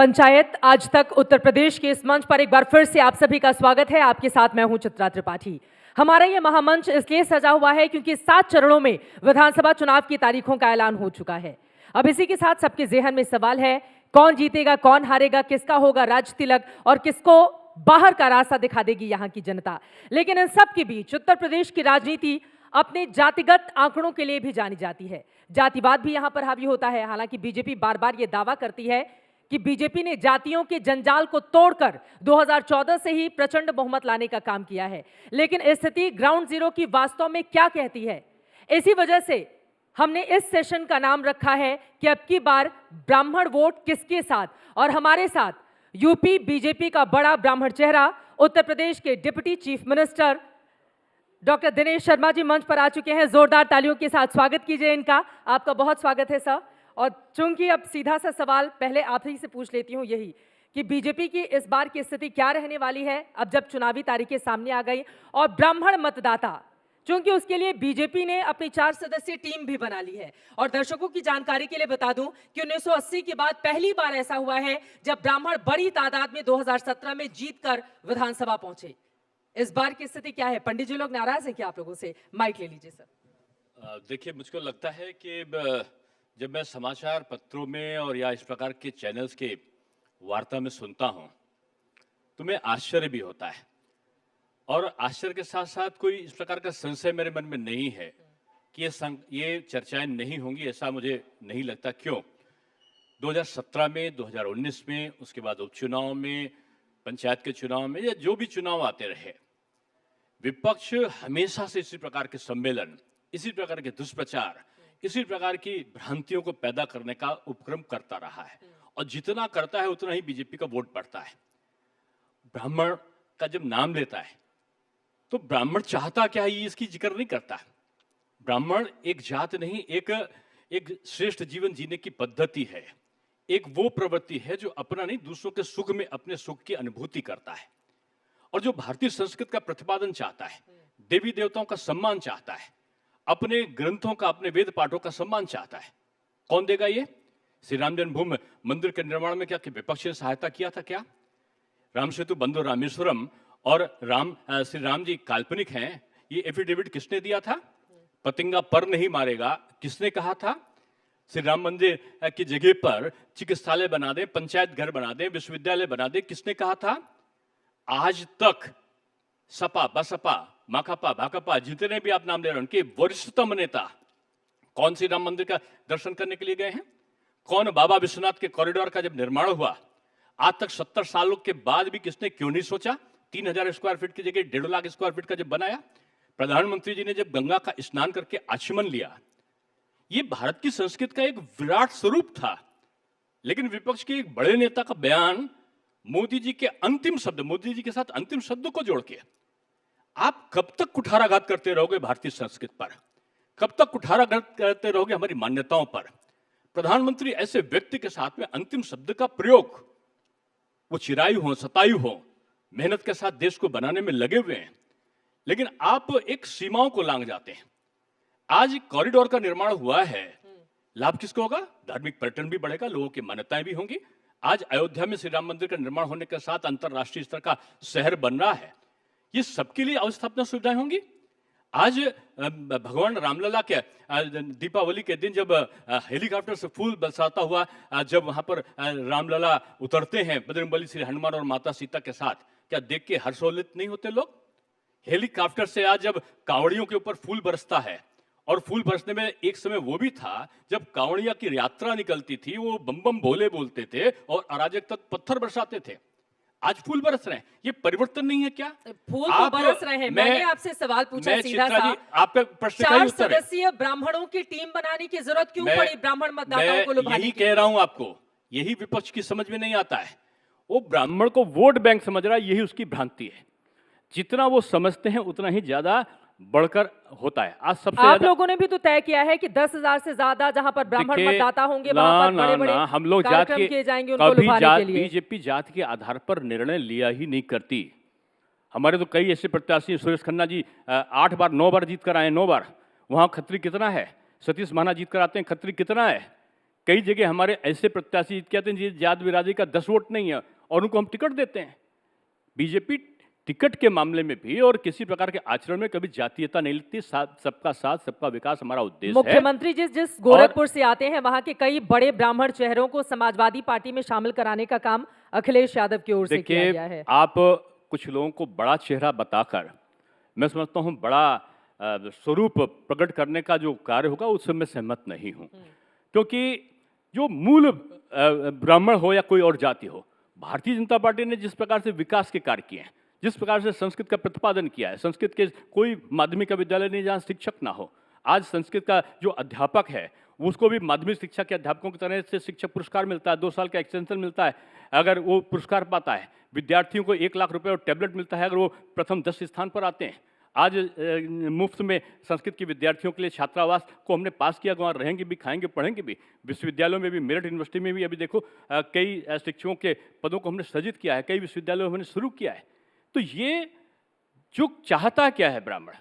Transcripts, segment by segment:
पंचायत आज तक उत्तर प्रदेश के इस मंच पर एक बार फिर से आप सभी का स्वागत है। आपके साथ मैं हूं चित्रा त्रिपाठी। हमारा ये महामंच इसलिए सजा हुआ है क्योंकि 7 चरणों में विधानसभा चुनाव की तारीखों का ऐलान हो चुका है। अब इसी के साथ सबके जेहन में सवाल है, कौन जीतेगा, कौन हारेगा, किसका होगा राज तिलक और किसको बाहर का रास्ता दिखा देगी यहाँ की जनता। लेकिन इन सब के बीच उत्तर प्रदेश की राजनीति अपने जातिगत आंकड़ों के लिए भी जानी जाती है। जातिवाद भी यहाँ पर हावी होता है। हालांकि बीजेपी बार बार ये दावा करती है कि बीजेपी ने जातियों के जंजाल को तोड़कर 2014 से ही प्रचंड बहुमत लाने का काम किया है, लेकिन स्थिति ग्राउंड जीरो की वास्तव में क्या कहती है? इसी वजह से हमने इस सेशन का नाम रखा है कि अब की बार ब्राह्मण वोट किसके साथ। और हमारे साथ यूपी बीजेपी का बड़ा ब्राह्मण चेहरा, उत्तर प्रदेश के deputy chief minister doctor Dinesh Sharma ji मंच पर आ चुके हैं। जोरदार तालियों के साथ स्वागत कीजिए इनका। आपका बहुत स्वागत है सर। और चूंकि अब सीधा सा सवाल पहले आप ही से पूछ लेती हूं, यही कि बीजेपी की इस बार की स्थिति क्या रहने वाली है अब जब चुनावी तारीखें सामने आ गई, और ब्राह्मण मतदाता, चूंकि उसके लिए बीजेपी ने अपनी 4 सदस्यीय टीम भी बना ली है। और दर्शकों की जानकारी के लिए बता दूं कि 1980 के बाद पहली बार ऐसा हुआ है जब ब्राह्मण बड़ी तादाद में 2017 में जीतकर विधानसभा पहुंचे। इस बार की स्थिति क्या है? पंडित जी लोग नाराज हैं क्या आप लोगों से? माइक ले लीजिए सर। देखिए, मुझको लगता है कि जब मैं समाचार पत्रों में और या इस प्रकार के चैनल्स के वार्ता में सुनता हूं तो मैं आश्चर्य भी होता है, और आश्चर्य के साथ साथ कोई इस प्रकार का संशय मेरे मन में नहीं है कि ये चर्चाएं नहीं होंगी, ऐसा मुझे नहीं लगता। क्यों? 2017 में, 2019 में, उसके बाद उपचुनाव में, पंचायत के चुनाव में, या जो भी चुनाव आते रहे, विपक्ष हमेशा से इसी प्रकार के सम्मेलन, इसी प्रकार के दुष्प्रचार, इसी प्रकार की भ्रांतियों को पैदा करने का उपक्रम करता रहा है। और जितना करता है उतना ही बीजेपी का वोट बढ़ता है। ब्राह्मण का जब नाम लेता है तो ब्राह्मण चाहता क्या है ये इसकी जिक्र नहीं करता। ब्राह्मण एक जात नहीं, एक श्रेष्ठ जीवन जीने की पद्धति है, एक वो प्रवृत्ति है जो अपना नहीं, दूसरों के सुख में अपने सुख की अनुभूति करता है, और जो भारतीय संस्कृति का प्रतिपादन चाहता है, देवी देवताओं का सम्मान चाहता है, अपने ग्रंथों का, अपने वेद पाठों का सम्मान चाहता है। कौन देगा ये? श्री राम जन्मभूमि मंदिर के निर्माण में क्या विपक्ष ने सहायता किया था? क्या राम सेतु बंधु रामेश्वरम और श्री राम जी काल्पनिक हैं, ये एफिडेविट किसने दिया था? पतंगा पर नहीं मारेगा किसने कहा था? श्री राम मंदिर की जगह पर चिकित्सालय बना दें, पंचायत घर बना दें, विश्वविद्यालय बना दें, किसने कहा था? आज तक सपा, बसपा, माकपा, भाकपा, जितने भी आप नाम ले रहे हैं, उनके वरिष्ठतम नेता कौन सी राम मंदिर का दर्शन करने के लिए गए हैं? कौन बाबा विश्वनाथ के कॉरिडोर का जब निर्माण हुआ, आज तक 70 सालों के बाद भी किसने क्यों नहीं सोचा 3000 स्क्वायर फीट की जगह 1.5 लाख स्क्वायर फीट का जब बनाया? प्रधानमंत्री जी ने जब गंगा का स्नान करके आचमन लिया, ये भारत की संस्कृति का एक विराट स्वरूप था। लेकिन विपक्ष के एक बड़े नेता का बयान, मोदी जी के अंतिम शब्द, मोदी जी के साथ अंतिम शब्दों को जोड़ के, आप कब तक कुठाराघात करते रहोगे भारतीय संस्कृति पर? कब तक कुठाराघात करते रहोगे हमारी मान्यताओं पर? प्रधानमंत्री ऐसे व्यक्ति के साथ में अंतिम शब्द का प्रयोग, वो चिरायु हो, सतायु हो, मेहनत के साथ देश को बनाने में लगे हुए हैं, लेकिन आप एक सीमाओं को लांघ जाते हैं। आज कॉरिडोर का निर्माण हुआ है, लाभ किसको होगा? धार्मिक पर्यटन भी बढ़ेगा, लोगों की मान्यताएं भी होंगी। आज अयोध्या में श्री राम मंदिर का निर्माण होने के साथ अंतरराष्ट्रीय स्तर का शहर बन रहा है, ये सबके लिए अवस्थापना सुविधाएं होंगी। आज भगवान रामलला के दीपावली के दिन जब हेलीकॉप्टर से फूल बरसाता हुआ जब वहां पर रामलला उतरते हैं बजरंगबली श्री हनुमान और माता सीता के साथ, क्या देख के हर्षोल्लित नहीं होते लोग? हेलीकॉप्टर से आज जब कांवड़ियों के ऊपर फूल बरसता है, और फूल बरसने में एक समय वो भी था जब कांवड़िया की यात्रा निकलती थी, वो बम बम भोले बोलते थे और अराजक तक पत्थर बरसाते थे। आज फूल बरस रहे हैं, ये परिवर्तन नहीं है क्या? फूल तो बरस रहे हैं। मैंने आपसे सवाल पूछा सीधा सा, आपका प्रश्न का ही उत्तर है। 4 सदस्यीय ब्राह्मणों की टीम बनाने की जरूरत क्यों पड़ी ब्राह्मण मतदाताओं को लुभाने की? यही कह रहा हूं आपको, यही विपक्ष की समझ में नहीं आता है। वो ब्राह्मण को वोट बैंक समझ रहा है, यही उसकी भ्रांति है। जितना वो समझते हैं उतना ही ज्यादा बढ़कर होता है। आज सबसे आप लोगों ने भी तो तय किया है कि 10,000 से ज्यादा जहां पर ब्राह्मण मतदाता होंगे वहां पर बड़े-बड़े हम लोग जात के किए जाएंगे उनको लुभाने के लिए। बीजेपी जात के आधार पर निर्णय लिया ही नहीं करती। हमारे तो कई ऐसे प्रत्याशी, सुरेश खन्ना जी 8 बार 9 बार जीत कर आए, 9 बार। वहां खत्री कितना है? सतीश महाना जीत कर आते हैं, खत्री कितना है? कई जगह हमारे ऐसे प्रत्याशी कहते हैं जी जात बिरादरी का 10 वोट नहीं है और उनको हम टिकट देते हैं। बीजेपी टिकट के मामले में भी और किसी प्रकार के आचरण में कभी जातीयता नहीं लेती। सबका साथ सबका विकास हमारा उद्देश्य है। मुख्यमंत्री जिस जिस गोरखपुर से आते हैं वहां के कई बड़े ब्राह्मण चेहरों को समाजवादी पार्टी में शामिल कराने का काम अखिलेश यादव की ओर से किया गया है। आप कुछ लोगों को बड़ा चेहरा बताकर मैं समझता हूं बड़ा स्वरूप प्रकट करने का जो कार्य होगा उससे मैं सहमत नहीं हूं, क्योंकि जो मूल ब्राह्मण हो या कोई और जाति हो, भारतीय जनता पार्टी ने जिस प्रकार से विकास के कार्य किए हैं, जिस प्रकार से संस्कृत का प्रतिपादन किया है, संस्कृत के कोई माध्यमिक विद्यालय नहीं जहाँ शिक्षक ना हो। आज संस्कृत का जो अध्यापक है उसको भी माध्यमिक शिक्षा के अध्यापकों की तरह से शिक्षक पुरस्कार मिलता है, 2 साल का एक्सटेंशन मिलता है अगर वो पुरस्कार पाता है। विद्यार्थियों को 1 लाख रुपए और टैबलेट मिलता है अगर वो प्रथम 10 स्थान पर आते हैं। आज मुफ्त में संस्कृत के विद्यार्थियों के लिए छात्रावास को हमने पास किया, वहाँ रहेंगे भी, खाएंगे, पढ़ेंगे भी। विश्वविद्यालयों में भी, मेरठ यूनिवर्सिटी में भी अभी देखो कई शिक्षकों के पदों को हमने सृजित किया है, कई विश्वविद्यालयों में हमने शुरू किया है। तो ये जो चाहता क्या है ब्राह्मण,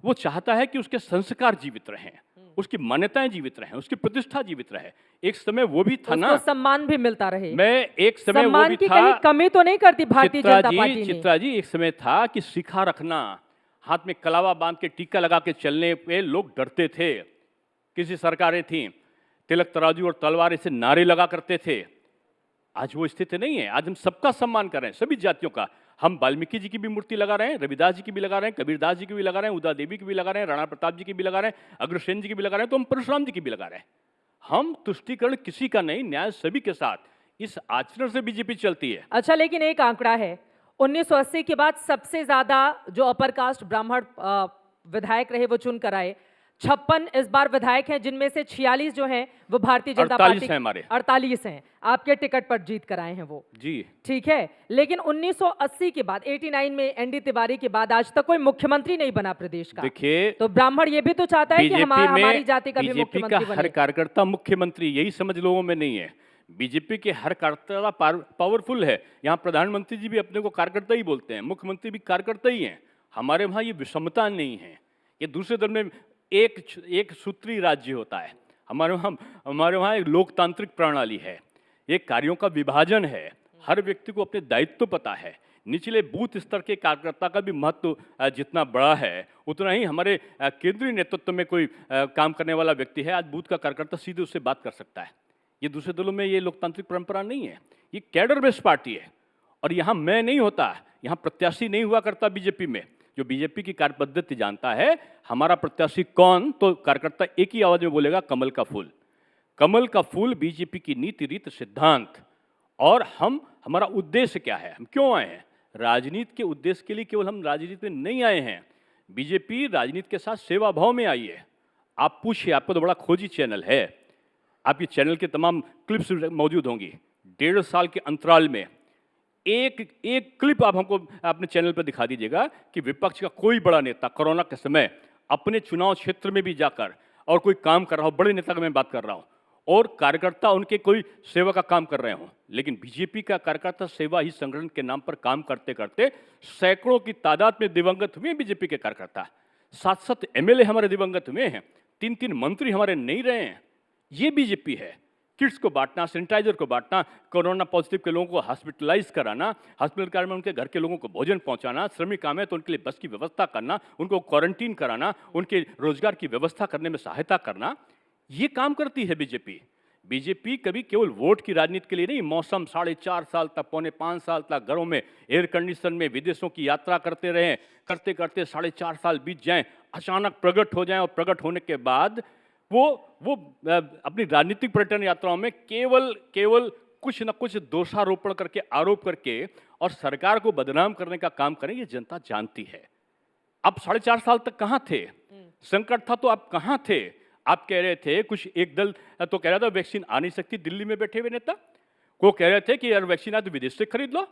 वो चाहता है कि उसके संस्कार जीवित रहें, उसकी मान्यताएं जीवित रहें, उसकी प्रतिष्ठा जीवित रहे। एक समय वो भी था ना, सम्मान भी मिलता रहे। मैं एक समय वो भी था, कहीं कमी तो नहीं करती भारतीय जनता पार्टी ने। चित्रा जी, एक समय था कि शिखा रखना, हाथ में कलावा बांध के टीका लगा के चलने पे लोग डरते थे। किसी सरकारें थी, तिलक तराजू और तलवार से नारे लगा करते थे। आज वो स्थिति नहीं है। आज हम सबका सम्मान कर रहे हैं, सभी जातियों का। हम वाल्मीकि जी की भी मूर्ति लगा रहे हैं, रविदास जी की भी लगा रहे हैं, कबीरदास जी की भी लगा रहे हैं, उदा देवी की भी लगा रहे हैं, राणा प्रताप जी की भी लगा रहे हैं, अग्रसेन जी की भी लगा रहे हैं, तो हम परशुराम जी की भी लगा रहे हैं। हम तुष्टीकरण किसी का नहीं, न्याय सभी के साथ। इस आचरण से बीजेपी चलती है। अच्छा, लेकिन एक आंकड़ा है, 1980 के बाद सबसे ज्यादा जो अपर कास्ट ब्राह्मण विधायक रहे वो चुन कर आए। 56 इस बार विधायक हैं, जिनमें से 46 जो हैं वो भारतीय जनता पार्टी 48 हैं। आपके टिकट पर जीत कर आए हैं वो जी, ठीक है। लेकिन 1980 के बाद 89 में एनडी तिवारी के बाद आज तक कोई मुख्यमंत्री नहीं बना प्रदेश का। देखिए, तो ब्राह्मण ये भी तो चाहता है कि हमारी जाति का भी मुख्यमंत्री बने। हर कार्यकर्ता मुख्यमंत्री, यही समझ लोगों में नहीं है। बीजेपी के हर कार्यकर्ता पावरफुल है। यहाँ प्रधानमंत्री जी भी अपने को कार्यकर्ता ही बोलते हैं, मुख्यमंत्री भी कार्यकर्ता ही हैं। हमारे वहाँ ये विषमता नहीं है। ये दूसरे दल में एक सूत्री राज्य होता है। हमारे वहाँ एक लोकतांत्रिक प्रणाली है, एक कार्यों का विभाजन है। हर व्यक्ति को अपने दायित्व पता है। निचले बूथ स्तर के कार्यकर्ता का भी महत्व जितना बड़ा है, उतना ही हमारे केंद्रीय नेतृत्व में कोई काम करने वाला व्यक्ति है, आज बूथ का कार्यकर्ता सीधे उससे बात कर सकता है। ये दूसरे दलों में ये लोकतांत्रिक परंपरा नहीं है। ये कैडर बेस्ड पार्टी है। और यहाँ मैं नहीं होता, यहाँ प्रत्याशी नहीं हुआ करता बीजेपी में। जो बीजेपी की कार्य पद्धति जानता है, हमारा प्रत्याशी कौन, तो कार्यकर्ता एक ही आवाज में बोलेगा, कमल का फूल। कमल का फूल बीजेपी की नीति, रीत, सिद्धांत। और हमारा उद्देश्य क्या है, हम क्यों आए हैं? राजनीति के उद्देश्य के लिए केवल हम राजनीति में नहीं आए हैं। बीजेपी राजनीति के साथ सेवा भाव में आई है। आप पूछिए, आपको तो बड़ा खोजी चैनल है, आपके चैनल के तमाम क्लिप्स मौजूद होंगी। 1.5 साल के अंतराल में एक क्लिप आप हमको अपने चैनल पर दिखा दीजिएगा कि विपक्ष का कोई बड़ा नेता कोरोना के समय अपने चुनाव क्षेत्र में भी जाकर और कोई काम कर रहा हो, बड़े नेता का मैं बात कर रहा हूं, और कार्यकर्ता उनके कोई सेवा का काम कर रहे हों। लेकिन बीजेपी का कार्यकर्ता सेवा ही संगठन के नाम पर काम करते करते सैकड़ों की तादाद में दिवंगत हुए बीजेपी के कार्यकर्ता। 7 एमएलए हमारे दिवंगत हुए हैं, 3 मंत्री हमारे नहीं रहे हैं। ये बीजेपी है। किट्स को बांटना, सैनिटाइजर को बांटना, कोरोना पॉजिटिव के लोगों को हॉस्पिटलाइज कराना, हॉस्पिटल कार्य में उनके घर के लोगों को भोजन पहुंचाना, श्रमिक काम है तो उनके लिए बस की व्यवस्था करना, उनको क्वारंटीन कराना, उनके रोजगार की व्यवस्था करने में सहायता करना, ये काम करती है बीजेपी। बीजेपी कभी केवल वोट की राजनीति के लिए नहीं, मौसम 4.5 साल तक, 4.5 साल तक घरों में एयर कंडीशन में विदेशों की यात्रा करते रहे, करते करते 4.5 साल बीत जाएं, अचानक प्रकट हो जाएं, और प्रकट होने के बाद वो अपनी राजनीतिक पर्यटन यात्राओं में केवल कुछ न कुछ दोषारोपण करके, आरोप करके और सरकार को बदनाम करने का काम करें, ये जनता जानती है। अब 4.5 साल तक कहाँ थे? संकट था तो आप कहाँ थे? आप कह रहे थे, कुछ एक दल तो कह रहा था वैक्सीन आ नहीं सकती, दिल्ली में बैठे हुए नेता को कह रहे थे कि यार वैक्सीन आए तो विदेश से खरीद लो।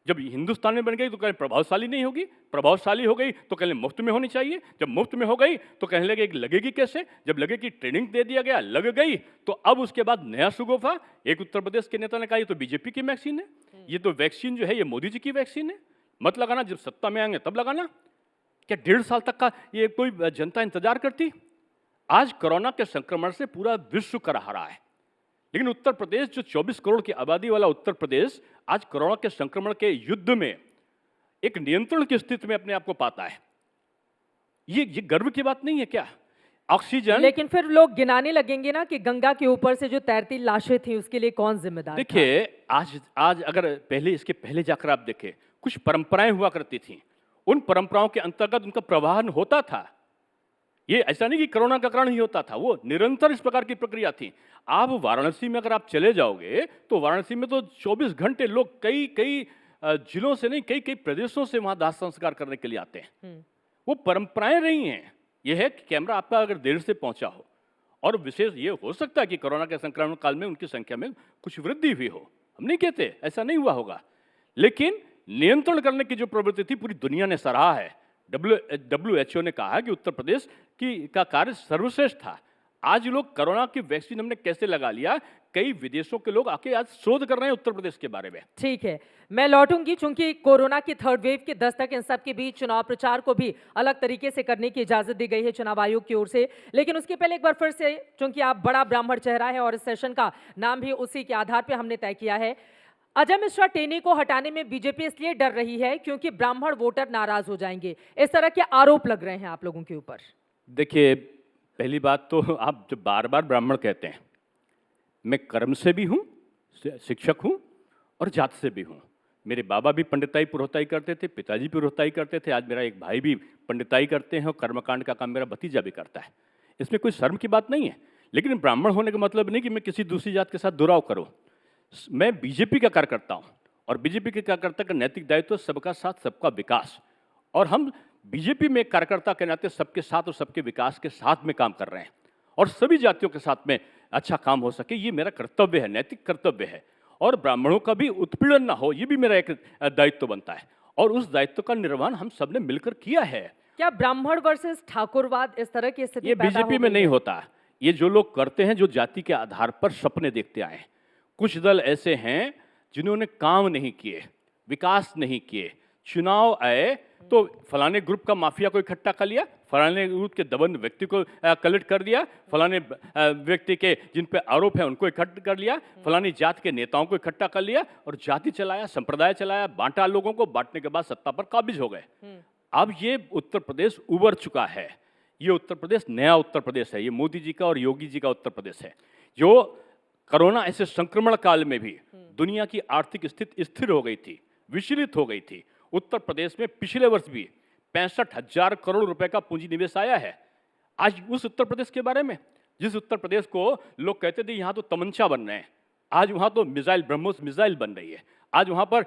जब हिंदुस्तान में बन गई तो कहें प्रभावशाली नहीं होगी, प्रभावशाली हो गई तो कहने मुफ्त में होनी चाहिए, जब मुफ्त में हो गई तो कहने लगे लगेगी कैसे, जब लगेगी ट्रेनिंग दे दिया गया, लग गई। तो अब उसके बाद नया सुगोफा, एक उत्तर प्रदेश के नेता ने कहा ये तो बीजेपी की वैक्सीन है, ये तो वैक्सीन जो है ये मोदी जी की वैक्सीन है, मत लगाना, जब सत्ता में आएंगे तब लगाना। क्या 1.5 साल तक का ये कोई जनता इंतजार करती? आज कोरोना के संक्रमण से पूरा विश्व करहा रहा है, लेकिन उत्तर प्रदेश जो 24 करोड़ की आबादी वाला उत्तर प्रदेश आज कोरोना के संक्रमण के युद्ध में एक नियंत्रण की स्थिति में अपने आप को पाता है। ये गर्व की बात नहीं है क्या? ऑक्सीजन, लेकिन फिर लोग गिनाने लगेंगे ना कि गंगा के ऊपर से जो तैरती लाशें थी उसके लिए कौन जिम्मेदार था? देखिए आज अगर इसके पहले जाकर आप देखें, कुछ परंपराएं हुआ करती थी, उन परंपराओं के अंतर्गत उनका प्रवाहन होता था। ये ऐसा नहीं कि कोरोना का कारण ही होता था, वो निरंतर इस प्रकार की प्रक्रिया थी। आप वाराणसी में अगर आप चले जाओगे तो वाराणसी में तो 24 घंटे लोग कई जिलों से नहीं, कई प्रदेशों से वहां दाह संस्कार करने के लिए आते हैं। वो परंपराएं रही हैं। यह है कि कैमरा आपका अगर देर से पहुंचा हो, और विशेष ये हो सकता है कि कोरोना के संक्रमण काल में उनकी संख्या में कुछ वृद्धि हुई हो, हम नहीं कहते ऐसा नहीं हुआ होगा, लेकिन नियंत्रण करने की जो प्रवृत्ति थी पूरी दुनिया ने सराहा है। WHO ने कहा कि उत्तर प्रदेश का कार्य सर्वश्रेष्ठ था। आज लोग कोरोना की वैक्सीन हमने कैसे लगा लिया, कई विदेशों के लोग आके आज शोध कर रहे हैं उत्तर प्रदेश के बारे में। ठीक है, मैं लौटूंगी, चूंकि कोरोना की थर्ड वेव के दस्तक इन सब के बीच चुनाव प्रचार को भी अलग तरीके से करने की इजाजत दी गई है चुनाव आयोग की ओर से। लेकिन उसके पहले एक बार फिर से, चूंकि आप बड़ा ब्राह्मण चेहरा है और इस सेशन का नाम भी उसी के आधार पर हमने तय किया है, अजय मिश्रा टेनी को हटाने में बीजेपी इसलिए डर रही है क्योंकि ब्राह्मण वोटर नाराज हो जाएंगे, इस तरह के आरोप लग रहे हैं आप लोगों के ऊपर। देखिए, पहली बात तो आप जो बार बार ब्राह्मण कहते हैं, मैं कर्म से भी हूँ, शिक्षक हूँ और जात से भी हूँ। मेरे बाबा भी पंडिताई पुरोहिताई करते थे, पिताजी पुरोहिताई करते थे, आज मेरा एक भाई भी पंडिताई करते हैं और कर्मकांड का काम मेरा भतीजा भी करता है। इसमें कोई शर्म की बात नहीं है, लेकिन ब्राह्मण होने का मतलब नहीं कि मैं किसी दूसरी जात के साथ दुराव करूँ। मैं बीजेपी का कार्यकर्ता हूँ और बीजेपी के कार्यकर्ता का नैतिक दायित्व सबका साथ सबका विकास, और हम बीजेपी में कार्यकर्ता के नाते सबके साथ और सबके विकास के साथ में काम कर रहे हैं और सभी जातियों के साथ में अच्छा काम हो सके, ये मेरा कर्तव्य है, नैतिक कर्तव्य है। और ब्राह्मणों का भी उत्पीड़न ना हो, ये भी मेरा एक दायित्व बनता है और उस दायित्व का निर्वहन हम सबने मिलकर किया है। क्या ब्राह्मण वर्सेस ठाकुरवाद इस तरह की स्थिति ये बीजेपी में नहीं होता। ये जो लोग करते हैं, जो जाति के आधार पर सपने देखते आए हैं। कुछ दल ऐसे हैं जिन्होंने काम नहीं किए, विकास नहीं किए, चुनाव आए तो फलाने ग्रुप का माफिया को इकट्ठा कर लिया, फलाने ग्रुप के दबंग व्यक्ति को कलेक्ट कर दिया, फलाने व्यक्ति के जिन पे आरोप है उनको इकट्ठा कर लिया, फलानी जात के नेताओं को इकट्ठा कर लिया और जाति चलाया, संप्रदाय चलाया, बांटा लोगों को, बांटने के बाद सत्ता पर काबिज हो गए। अब ये उत्तर प्रदेश उभर चुका है। ये उत्तर प्रदेश नया उत्तर प्रदेश है। ये मोदी जी का और योगी जी का उत्तर प्रदेश है, जो कोरोना ऐसे संक्रमण काल में भी दुनिया की आर्थिक स्थिति स्थिर हो गई थी, विचलित हो गई थी। उत्तर प्रदेश में पिछले वर्ष भी 65,000 करोड़ रुपए का पूंजी निवेश आया है। आज उस उत्तर प्रदेश के बारे में, जिस उत्तर प्रदेश को लोग कहते थे यहाँ तो तमंचा बन रहे हैं, आज वहाँ तो मिसाइल, ब्रह्मोस मिसाइल बन रही है। आज वहाँ पर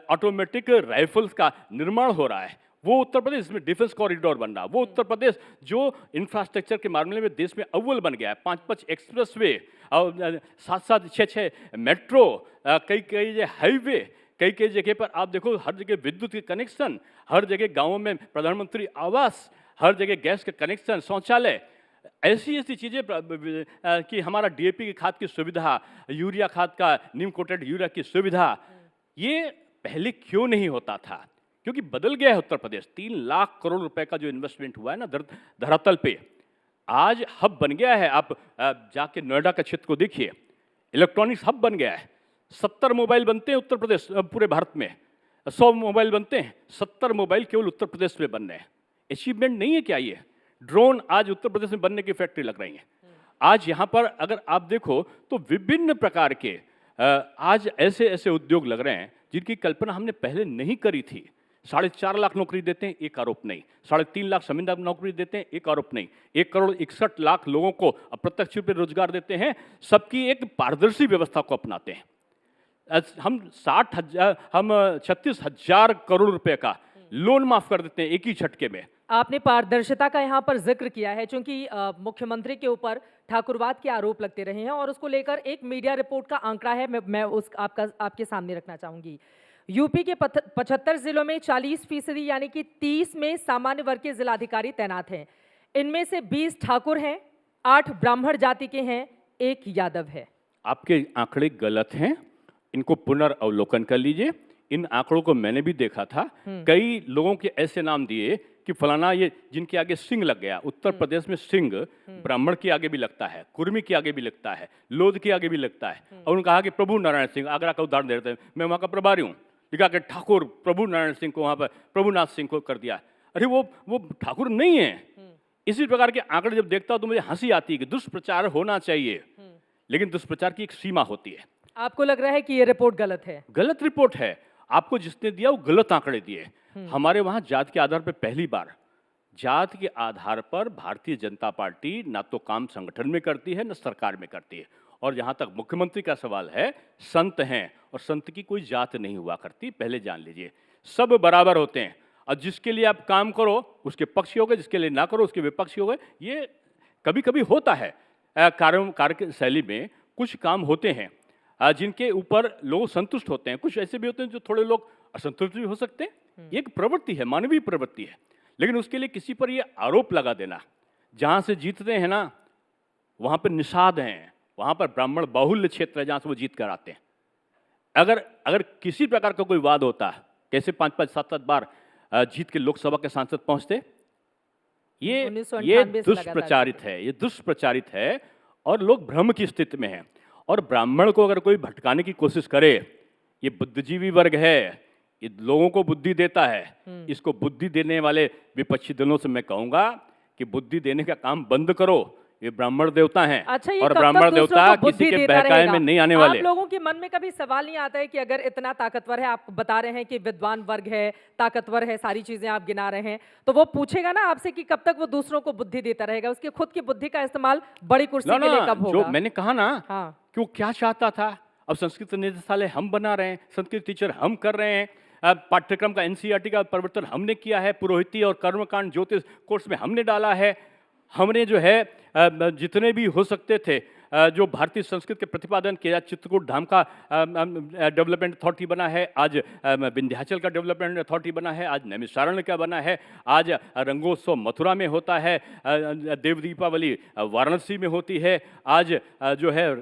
ऑटोमेटिक राइफल्स का निर्माण हो रहा है। वो उत्तर प्रदेश जिसमें डिफेंस कॉरिडोर बन रहा है, वो उत्तर प्रदेश जो इंफ्रास्ट्रक्चर के मामले में देश में अव्वल बन गया है। 5-5 एक्सप्रेसवे और 7-7, 6-6 मेट्रो, कई हाईवे, कई जगह पर आप देखो, हर जगह विद्युत के कनेक्शन, हर जगह गांवों में प्रधानमंत्री आवास, हर जगह गैस के कनेक्शन, शौचालय, ऐसी चीजें कि हमारा डीएपी की खाद की सुविधा, यूरिया खाद का, नीम कोटेड यूरिया की सुविधा, ये पहले क्यों नहीं होता था? क्योंकि बदल गया है उत्तर प्रदेश। 3 लाख करोड़ रुपए का जो इन्वेस्टमेंट हुआ है ना धरातल पे, आज हब बन गया है। आप जाके नोएडा का क्षेत्र को देखिए, इलेक्ट्रॉनिक्स हब बन गया है। 70 मोबाइल बनते हैं उत्तर प्रदेश, पूरे भारत में 100 मोबाइल बनते हैं, 70 मोबाइल केवल उत्तर प्रदेश में बन रहे हैं। अचीवमेंट नहीं है क्या ये? ड्रोन आज उत्तर प्रदेश में बनने की फैक्ट्री लग रही है। आज यहाँ पर अगर आप देखो तो विभिन्न प्रकार के आज ऐसे उद्योग लग रहे हैं जिनकी कल्पना हमने पहले नहीं करी थी। 4.5 लाख नौकरी देते हैं, एक आरोप नहीं। 3.5 लाख संविदा नौकरी देते हैं, एक आरोप नहीं। 1,61,00,000 लोगों को अप्रत्यक्ष रूप से रोजगार देते हैं। सबकी एक पारदर्शी व्यवस्था को अपनाते हैं। हम 36,000 करोड़ रुपए का लोन माफ कर देते हैं एक ही झटके में। आपने पारदर्शिता का यहाँ पर जिक्र किया है, क्योंकि मुख्यमंत्री के ऊपर ठाकुरवाद के आरोप लगते रहे हैं और उसको लेकर एक मीडिया रिपोर्ट का आंकड़ा है, मैं आपके सामने रखना चाहूंगी। यूपी के 75 जिलों में 40% यानी कि 30 में सामान्य वर्ग के जिलाधिकारी तैनात हैं। इनमें से 20 ठाकुर हैं, 8 ब्राह्मण जाति के हैं, 1 यादव है। आपके आंकड़े गलत हैं, इनको पुनर्अवलोकन कर लीजिए। इन आंकड़ों को मैंने भी देखा था। कई लोगों के ऐसे नाम दिए कि कि फलाना ये जिनके आगे सिंह लग गया, उत्तर प्रदेश में सिंह ब्राह्मण के आगे भी लगता है, कुर्मी के आगे भी लगता है, लोध के आगे भी लगता है। और उन्होंने कहा कि प्रभु नारायण सिंह, आगरा का उदाहरण दे रहे थे, मैं वहाँ का प्रभारी हूँ, लिखा कि ठाकुर प्रभु नारायण सिंह को वहाँ पर प्रभुनाथ सिंह को कर दिया। अरे वो ठाकुर नहीं है। इसी प्रकार के आंकड़े जब देखता हूँ तो मुझे हंसी आती है कि दुष्प्रचार होना चाहिए, लेकिन दुष्प्रचार की एक सीमा होती है। आपको लग रहा है कि ये रिपोर्ट गलत है? गलत रिपोर्ट है। आपको जिसने दिया वो गलत आंकड़े दिए। हमारे वहां जात के आधार पर पहली बार जात के आधार पर भारतीय जनता पार्टी ना तो काम संगठन में करती है, ना सरकार में करती है। और जहां तक मुख्यमंत्री का सवाल है, संत हैं और संत की कोई जात नहीं हुआ करती, पहले जान लीजिए। सब बराबर होते हैं और जिसके लिए आप काम करो उसके पक्षी हो गए, जिसके लिए ना करो उसके विपक्षी हो गए। ये कभी कभी होता है। कार्य शैली में कुछ काम होते हैं जिनके ऊपर लोग संतुष्ट होते हैं, कुछ ऐसे भी होते हैं जो थोड़े लोग असंतुष्ट भी हो सकते हैं। ये एक प्रवृत्ति है, मानवीय प्रवृत्ति है। लेकिन उसके लिए किसी पर ये आरोप लगा देना, जहां से जीतते हैं ना वहां पर निषाद हैं, वहां पर ब्राह्मण बाहुल्य क्षेत्र है जहां से वो जीत कर आते हैं। अगर किसी प्रकार का कोई वाद होता, कैसे 5-5, 7-7 बार जीत के लोकसभा के सांसद पहुंचते? ये 1998 से दुष्प्रचारित है, ये दुष्प्रचारित है और लोग भ्रम की स्थिति में हैं। और ब्राह्मण को अगर कोई भटकाने की कोशिश करे, ये बुद्धिजीवी वर्ग है, ये लोगों को बुद्धि देता है। इसको बुद्धि देने वाले विपक्षी दलों से मैं कहूंगा कि बुद्धि देने का काम बंद करो। ये ब्राह्मण देवता हैं। अच्छा, ये और कब तक ब्राह्मण दूसरों देवता को बुद्धि किसी के देता बहकावे रहेगा? में नहीं आने वाले। आप लोगों के मन में कभी सवाल नहीं आता है कि अगर इतना ताकतवर है, आप बता रहे हैं कि विद्वान वर्ग है, ताकतवर है, सारी चीजें आप गिना रहे हैं, तो वो पूछेगा ना आपसे कि कब तक वो दूसरों को बुद्धि देता रहेगा? उसकी खुद की बुद्धि का इस्तेमाल बड़ी कुर्सी के लिए कब जो होगा? मैंने कहा ना, हाँ। कि वो क्या चाहता था। अब संस्कृत निदेशालय हम बना रहे हैं, संस्कृत टीचर हम कर रहे हैं, अब पाठ्यक्रम का एनसीईआरटी का परिवर्तन हमने किया है, पुरोहिती और कर्मकांड ज्योतिष कोर्स में हमने डाला है। हमने जो है जितने भी हो सकते थे जो भारतीय संस्कृत के प्रतिपादन किया, चित्रकूट धाम का डेवलपमेंट अथॉरिटी बना है, आज विंध्याचल का डेवलपमेंट अथॉरिटी बना है, आज नैमिषारण्य का बना है, आज रंगोत्सव मथुरा में होता है, देव दीपावली वाराणसी में होती है, आज जो है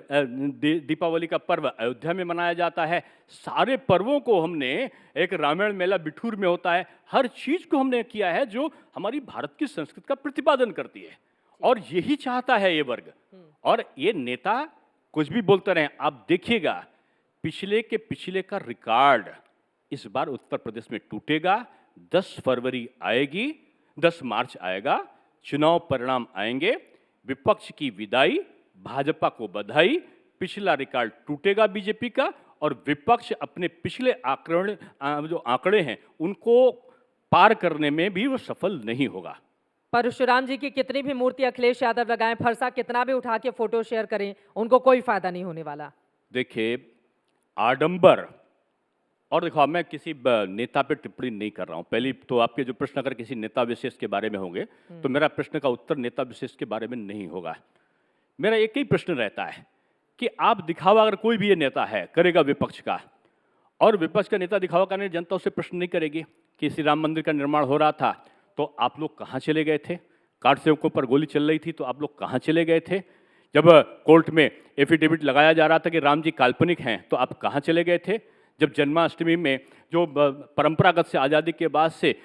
दीपावली का पर्व अयोध्या में मनाया जाता है। सारे पर्वों को हमने, एक रामायण मेला बिठूर में होता है, हर चीज को हमने किया है जो हमारी भारत की संस्कृति का प्रतिपादन करती है। और यही चाहता है ये वर्ग। और ये नेता कुछ भी बोलते रहे, आप देखिएगा पिछले के पिछले का रिकॉर्ड इस बार उत्तर प्रदेश में टूटेगा। 10 फरवरी आएगी, 10 मार्च आएगा, चुनाव परिणाम आएंगे, विपक्ष की विदाई, भाजपा को बधाई, पिछला रिकॉर्ड टूटेगा बीजेपी का और विपक्ष अपने पिछले जो आंकड़े हैं उनको पार करने में भी वो सफल नहीं होगा। परशुराम जी की कितनी भी मूर्ति अखिलेश यादव लगाएं, फरसा कितना भी उठा के फोटो शेयर करें, उनको कोई फायदा नहीं होने वाला। देखिए, आडंबर, और देखो मैं किसी नेता पे टिप्पणी नहीं कर रहा हूं। पहली तो आपके जो प्रश्न अगर किसी नेता विशेष के बारे में होंगे तो मेरा प्रश्न का उत्तर नेता विशेष के बारे में नहीं होगा। मेरा एक ही प्रश्न रहता है कि आप दिखावा, अगर कोई भी ये नेता है करेगा विपक्ष का, और विपक्ष का नेता दिखावा करने जनता उससे प्रश्न नहीं करेगी कि श्री राम मंदिर का निर्माण हो रहा था तो आप लोग कहाँ चले गए थे? कार्ड सेवकों पर गोली चल रही थी तो आप लोग कहाँ चले गए थे? जब कोर्ट में एफिडेविट लगाया जा रहा था कि राम जी काल्पनिक हैं तो आप कहाँ चले गए थे? जब जन्माष्टमी में जो परंपरागत से आज़ादी के बाद से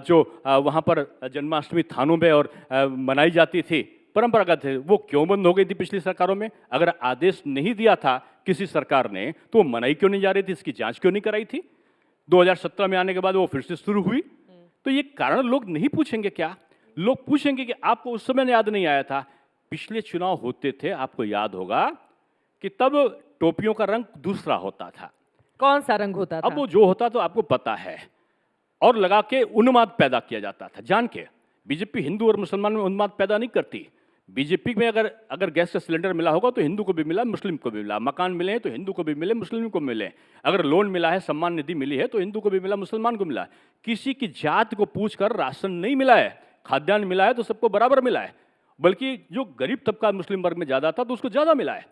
जो वहाँ पर जन्माष्टमी थानों में और मनाई जाती थी, परंपरागत है, वो क्यों बंद हो गई थी पिछली सरकारों में? अगर आदेश नहीं दिया था किसी सरकार ने तो वो मनाई क्यों नहीं जा रही थी? इसकी जांच क्यों नहीं कराई थी? 2017 में आने के बाद वो फिर से शुरू हुई। तो ये कारण लोग नहीं पूछेंगे क्या? लोग पूछेंगे कि आपको उस समय याद नहीं आया था? पिछले चुनाव होते थे, आपको याद होगा कि तब टोपियों का रंग दूसरा होता था। कौन सा रंग होता था? अब वो जो होता तो आपको पता है, और लगा के उन्माद पैदा किया जाता था जान के। बीजेपी हिंदू और मुसलमान में उन्माद पैदा नहीं करती। बीजेपी में अगर गैस का सिलेंडर मिला होगा तो हिंदू को भी मिला, मुस्लिम को भी मिला। मकान मिले हैं तो हिंदू को भी मिले, मुस्लिम को मिले। अगर लोन मिला है, सम्मान निधि मिली है तो हिंदू को भी मिला, मुसलमान को मिला। किसी की जात को पूछकर राशन नहीं मिला है, खाद्यान्न मिला है तो सबको बराबर मिला है। बल्कि जो गरीब तबका मुस्लिम वर्ग में ज्यादा था तो उसको ज्यादा मिला है।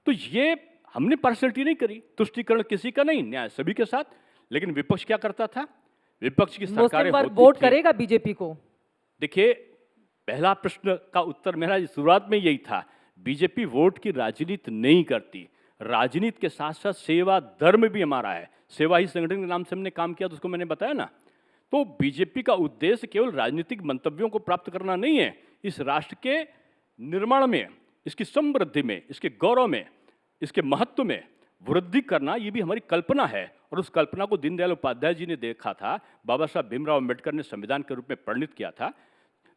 तो ये हमने पार्शलिटी नहीं करी, तुष्टिकरण किसी का नहीं, न्याय सभी के साथ। लेकिन विपक्ष क्या करता था? विपक्ष की सरकारें वोट करेगा बीजेपी को। देखिए, पहला प्रश्न का उत्तर मेरा शुरुआत में यही था, बीजेपी वोट की राजनीति नहीं करती। राजनीति के साथ साथ सेवा धर्म भी हमारा है। सेवा ही संगठन के नाम से हमने काम किया तो उसको मैंने बताया ना। तो बीजेपी का उद्देश्य केवल राजनीतिक मंतव्यों को प्राप्त करना नहीं है, इस राष्ट्र के निर्माण में, इसकी समृद्धि में, इसके गौरव में, इसके महत्व में वृद्धि करना, ये भी हमारी कल्पना है। और उस कल्पना को दीनदयाल उपाध्याय जी ने देखा था, बाबा साहब भीमराव अम्बेडकर ने संविधान के रूप में प्रणीत किया था।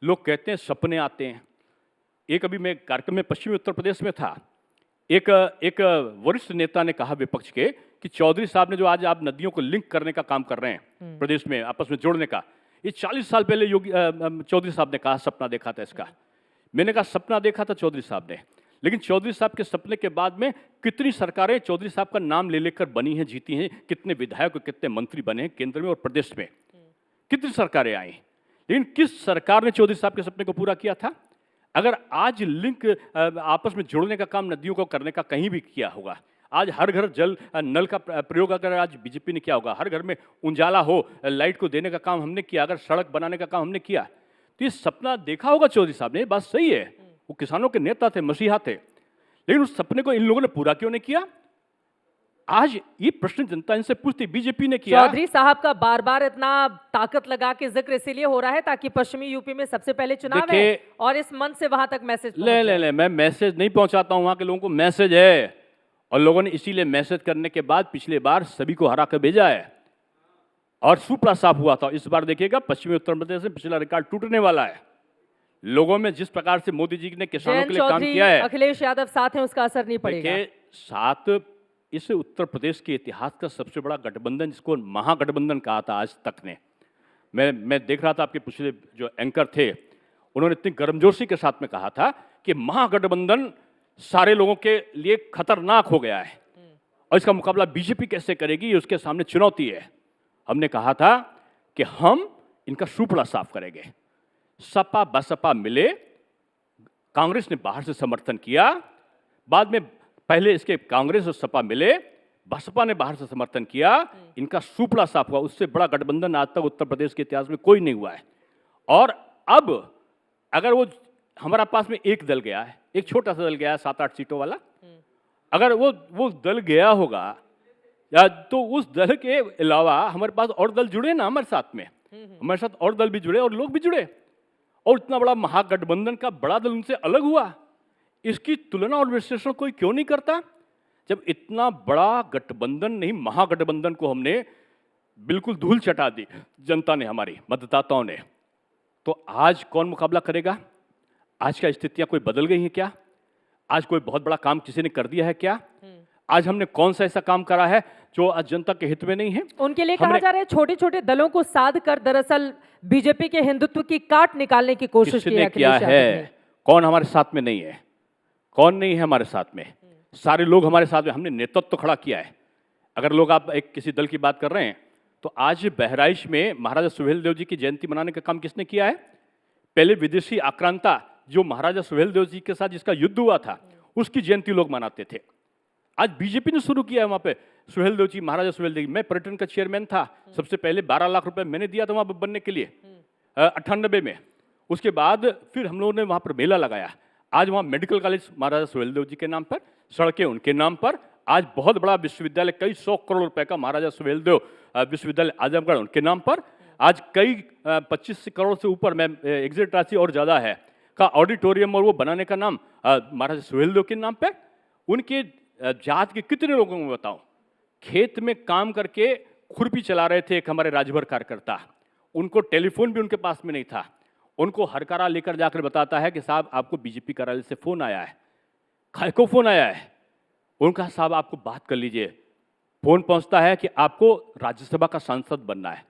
लोग कहते हैं सपने आते हैं। एक अभी मैं कार्यक्रम में पश्चिमी उत्तर प्रदेश में था, एक वरिष्ठ नेता ने कहा विपक्ष के कि चौधरी साहब ने जो आज आप नदियों को लिंक करने का काम कर रहे हैं प्रदेश में, आपस में जोड़ने का, ये 40 साल पहले चौधरी साहब ने कहा, सपना देखा था इसका। मैंने कहा सपना देखा था चौधरी साहब ने, लेकिन चौधरी साहब के सपने के बाद में कितनी सरकारें चौधरी साहब का नाम ले लेकर बनी हैं, जीती हैं, कितने विधायक और कितने मंत्री बने हैं केंद्र में और प्रदेश में, कितनी सरकारें आई, लेकिन किस सरकार ने चौधरी साहब के सपने को पूरा किया था? अगर आज लिंक आपस में जोड़ने का काम नदियों को करने का कहीं भी किया होगा, आज हर घर जल नल का प्रयोग अगर आज बीजेपी ने किया होगा, हर घर में उजाला हो, लाइट को देने का काम हमने किया, अगर सड़क बनाने का काम हमने किया, तो ये सपना देखा होगा चौधरी साहब ने। बात सही है, वो किसानों के नेता थे, मसीहा थे, लेकिन उस सपने को इन लोगों ने पूरा क्यों नहीं किया? आज ये प्रश्न जनता इनसे पूछती, बीजेपी ने किया। चौधरी साहब का बार बार इतना ताकत लगा के जिक्र इसीलिए हो रहा है ताकि पश्चिमी यूपी में सबसे पहले चुनाव है और इस मंच से वहां तक मैसेज ले मैं मैसेज नहीं पहुंचाता हूं, वहां के लोगों को मैसेज है, और लोगों ने इसीलिए मैसेज करने के बाद पिछले बार सभी को हरा कर भेजा है और सुपड़ा साफ हुआ था। इस बार देखिएगा पश्चिमी उत्तर प्रदेश में पिछला रिकॉर्ड टूटने वाला है। लोगों में जिस प्रकार से मोदी जी ने किसानों के लिए काम किया है, अखिलेश यादव साथ हैं, उसका असर नहीं पड़ेगा। साथ इस उत्तर प्रदेश के इतिहास का सबसे बड़ा गठबंधन, जिसको महागठबंधन कहा था आज तक ने, मैं देख रहा था आपके पिछले जो एंकर थे, उन्होंने इतनी गर्मजोशी के साथ में कहा था कि महागठबंधन सारे लोगों के लिए खतरनाक हो गया है और इसका मुकाबला बीजेपी कैसे करेगी, उसके सामने चुनौती है। हमने कहा था कि हम इनका सुपड़ा साफ करेंगे। सपा बसपा मिले, कांग्रेस ने बाहर से समर्थन किया, बाद में पहले इसके कांग्रेस और सपा मिले, बसपा ने बाहर से समर्थन किया, इनका सुपड़ा साफ हुआ। उससे बड़ा गठबंधन आज तक उत्तर प्रदेश के इतिहास में कोई नहीं हुआ है। और अब अगर वो हमारा पास में एक दल गया है, एक छोटा सा दल गया है 7-8 सीटों वाला, अगर वो दल गया होगा या तो उस दल के अलावा हमारे पास और दल जुड़े ना हमारे साथ में, हमारे साथ और दल भी जुड़े और लोग भी जुड़े, और इतना बड़ा महागठबंधन का बड़ा दल उनसे अलग हुआ, इसकी तुलना और विश्लेषण कोई क्यों नहीं करता? जब इतना बड़ा गठबंधन नहीं, महागठबंधन को हमने बिल्कुल धूल चटा दी जनता ने, हमारी मतदाताओं ने, तो आज कौन मुकाबला करेगा? आज क्या स्थितियां कोई बदल गई हैं क्या? आज कोई बहुत बड़ा काम किसी ने कर दिया है क्या? आज हमने कौन सा ऐसा काम करा है जो आज जनता के हित में नहीं है? उनके लिए कहा जा रहा है छोटे छोटे दलों को साध कर दरअसल बीजेपी के हिंदुत्व की काट निकालने की कोशिश किया है। कौन हमारे साथ में नहीं है? कौन नहीं है हमारे साथ में? सारे लोग हमारे साथ में, हमने नेतृत्व तो खड़ा किया है। अगर लोग आप एक किसी दल की बात कर रहे हैं तो आज बहराइच में महाराजा सुहेलदेव जी की जयंती मनाने का काम किसने किया है? पहले विदेशी आक्रांता जो महाराजा सुहेलदेव जी के साथ जिसका युद्ध हुआ था, उसकी जयंती लोग मनाते थे। आज बीजेपी ने शुरू किया है वहां पे सुहेलदेव जी, महाराजा सुहेलदेव जी। मैं पर्यटन का चेयरमैन था, सबसे पहले 12 लाख रुपए मैंने दिया था वहां पर बनने के लिए 98 में। उसके बाद फिर हम लोगों ने वहां पर मेला लगाया। आज वहां मेडिकल कॉलेज महाराजा सुहेलदेव जी के नाम पर, सड़कें उनके नाम पर, आज बहुत बड़ा विश्वविद्यालय, कई 100 करोड़ रुपए का महाराजा सुहेलदेव विश्वविद्यालय आजमगढ़ उनके नाम पर, आज कई 25 करोड़ से ऊपर, मैं एग्जैक्ट राशि और ज्यादा है, का ऑडिटोरियम और वो बनाने का नाम महाराजा सुहेलदेव के नाम पे। उनके जात के कितने लोगों को बताऊं, खेत में काम करके खुरपी चला रहे थे एक हमारे राजभर कार्यकर्ता, उनको टेलीफोन भी उनके पास में नहीं था, उनको हरकारा लेकर जाकर बताता है कि साहब आपको बीजेपी कार्यालय से फोन आया है। काय को फोन आया है? उनका साहब आपको बात कर लीजिए। फोन पहुंचता है कि आपको राज्यसभा का सांसद बनना है,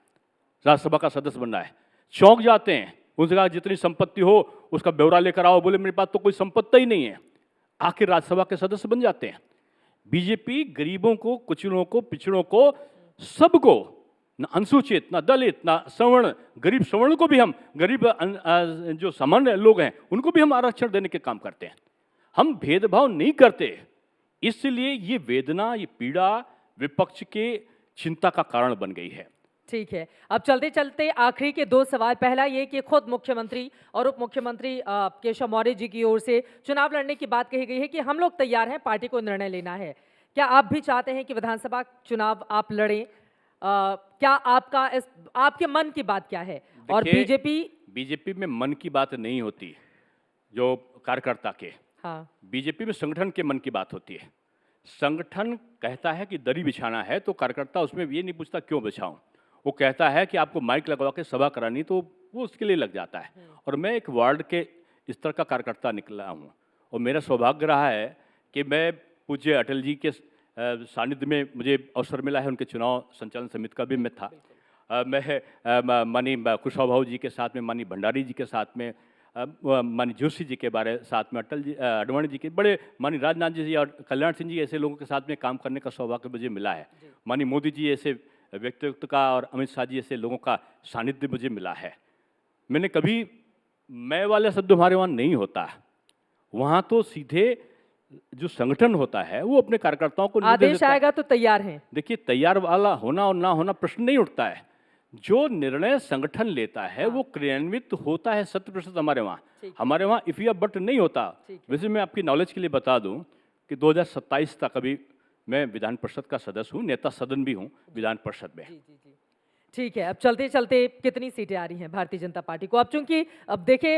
राज्यसभा का सदस्य बनना है। चौंक जाते हैं, उनसे कहा जितनी संपत्ति हो उसका ब्यौरा लेकर आओ। बोले मेरे पास तो कोई संपत्ति ही नहीं है। आखिर राज्यसभा के सदस्य बन जाते हैं। बीजेपी गरीबों को, कुचलों को, पिछड़ों को, सबको, ना अनुसूचित, ना दलित, ना सवर्ण, गरीब सवर्ण को भी हम, गरीब जो सामान्य लोग हैं उनको भी हम आरक्षण देने के काम करते हैं। हम भेदभाव नहीं करते, इसलिए ये वेदना, ये पीड़ा विपक्ष के चिंता का कारण बन गई है। ठीक है, अब चलते चलते आखिरी के 2 सवाल। पहला ये कि खुद मुख्यमंत्री और उप मुख्यमंत्री केशव मौर्य जी की ओर से चुनाव लड़ने की बात कही गई है कि हम लोग तैयार हैं, पार्टी को निर्णय लेना है। क्या आप भी चाहते हैं कि विधानसभा चुनाव आप लड़ें? क्या आपका इस आपके मन की बात क्या है? और देखिए, बीजेपी में मन की बात नहीं होती जो कार्यकर्ता के, हाँ, बीजेपी में संगठन के मन की बात होती है। संगठन कहता है कि दरी बिछाना है तो कार्यकर्ता उसमें ये नहीं पूछता क्यों बिछाऊं, वो कहता है कि आपको माइक लगवा के सभा करानी तो वो उसके लिए लग जाता है। और मैं एक वार्ड के स्तर का कार्यकर्ता निकला हूँ और मेरा सौभाग्य रहा है कि मैं पूज्य अटल जी के सानिध्य में मुझे अवसर मिला है, उनके चुनाव संचालन समिति का भी मैं था। मैं माननीय कुशवाहा भाऊ जी के साथ में, माननीय भंडारी जी के साथ में, माननीय जोशी जी के बारे साथ में, अटल जी, आडवाणी जी के, बड़े माननीय राजनाथ जी और कल्याण सिंह जी ऐसे लोगों के साथ में काम करने का सौभाग्य मुझे मिला है। माननीय मोदी जी ऐसे व्यक्तित्व का और अमित शाह जी ऐसे लोगों का सानिध्य मुझे मिला है। मैंने कभी मैं वाला शब्द हमारे वहाँ नहीं होता, वहाँ तो सीधे जो संगठन होता है वो अपने कार्यकर्ताओं को निर्देश आदेश देता है। आएगा तो तैयार हैं। देखिए, तैयार वाला होना और ना होना प्रश्न नहीं उठता है, जो निर्णय संगठन लेता है वो क्रियान्वित होता है 100% हमारे वहाँ। हमारे वहाँ इफ या बट नहीं होता। वैसे मैं आपकी नॉलेज के लिए बता दूं कि 2027 तक अभी मैं विधान परिषद का सदस्य हूँ, नेता सदन भी हूँ विधान परिषद में। ठीक है, अब चलते चलते कितनी सीटें आ रही हैं भारतीय जनता पार्टी को? अब चूंकि अब देखिए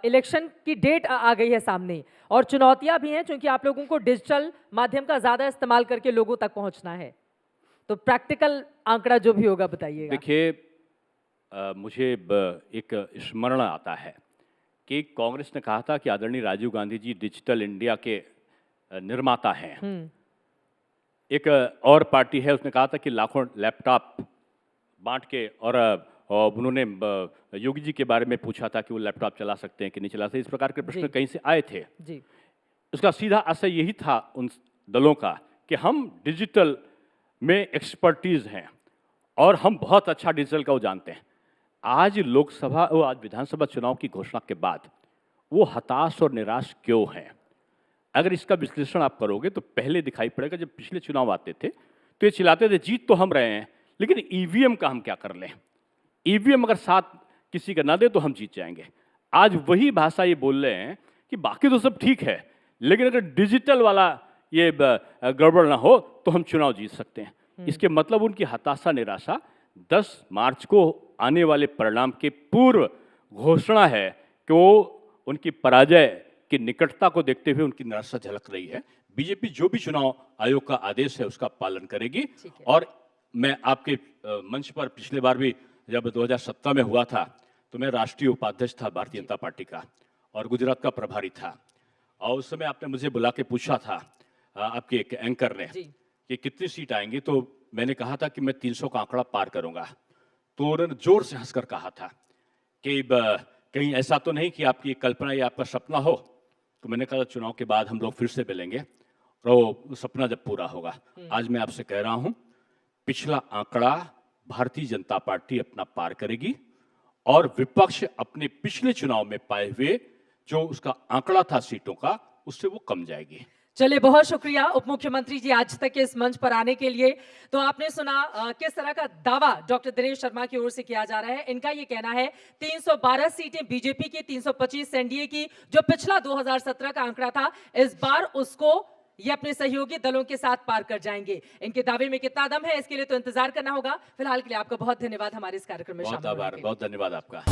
इलेक्शन की डेट आ गई है सामने और चुनौतियां भी हैं, चूंकि आप लोगों को डिजिटल माध्यम का ज्यादा इस्तेमाल करके लोगों तक पहुंचना है, तो प्रैक्टिकल आंकड़ा जो भी होगा बताइएगा। देखिए, मुझे एक स्मरण आता है कि कांग्रेस ने कहा था कि आदरणीय राजीव गांधी जी डिजिटल इंडिया के निर्माता हैं। एक और पार्टी है, उसने कहा था कि लाखों लैपटॉप बांट के, और उन्होंने योगी जी के बारे में पूछा था कि वो लैपटॉप चला सकते हैं कि नहीं चला सकते। इस प्रकार के प्रश्न कहीं से आए थे जी। उसका सीधा आशय यही था उन दलों का कि हम डिजिटल में एक्सपर्टीज हैं और हम बहुत अच्छा डिजिटल का वो जानते हैं। आज लोकसभा और आज विधानसभा चुनाव की घोषणा के बाद वो हताश और निराश क्यों हैं? अगर इसका विश्लेषण आप करोगे तो पहले दिखाई पड़ेगा, जब पिछले चुनाव आते थे तो ये चिल्लाते थे जीत तो हम रहे हैं, लेकिन ईवीएम का हम क्या कर लें, ईवीएम अगर साथ किसी का ना दे तो हम जीत जाएंगे। आज वही भाषा ये बोल रहे हैं कि बाकी तो सब ठीक है, लेकिन अगर डिजिटल वाला ये गड़बड़ ना हो तो हम चुनाव जीत सकते हैं। इसके मतलब उनकी हताशा निराशा 10 मार्च को आने वाले परिणाम के पूर्व घोषणा है कि वो उनकी पराजय की निकटता को देखते हुए उनकी निराशा झलक रही है। बीजेपी जो भी चुनाव आयोग का आदेश है उसका पालन करेगी। और मैं आपके मंच पर पिछले बार भी जब 2017 में हुआ था तो मैं राष्ट्रीय उपाध्यक्ष था भारतीय जनता पार्टी का और गुजरात का प्रभारी था, और उस समय आपने मुझे बुला के पूछा था आपके एक एंकर ने कि कितनी सीट आएंगी, तो मैंने कहा था कि मैं 300 का आंकड़ा पार करूंगा। तो उन्होंने जोर से हंसकर कहा था कि कहीं ऐसा तो नहीं कि आपकी कल्पना या आपका सपना हो। तो मैंने कहा चुनाव के बाद हम लोग फिर से मिलेंगे और वो सपना जब पूरा होगा। आज मैं आपसे कह रहा हूं, पिछला आंकड़ा भारतीय जनता पार्टी अपना पार करेगी और विपक्ष अपने पिछले चुनाव में पाए हुए जो उसका आंकड़ा था सीटों का, उससे वो कम जाएगी। चलिए, बहुत शुक्रिया उप मुख्यमंत्री जी आज तक के इस मंच पर आने के लिए। तो आपने सुना किस तरह का दावा डॉक्टर दिनेश शर्मा की ओर से किया जा रहा है। इनका ये कहना है 312 सीटें बीजेपी की, 325 एनडीए की। जो पिछला 2017 का आंकड़ा था, इस बार उसको ये अपने सहयोगी दलों के साथ पार कर जाएंगे। इनके दावे में कितना दम है इसके लिए तो इंतजार करना होगा। फिलहाल के लिए आपका बहुत धन्यवाद हमारे इस कार्यक्रम में शामिल होने के लिए। बहुत धन्यवाद आपका।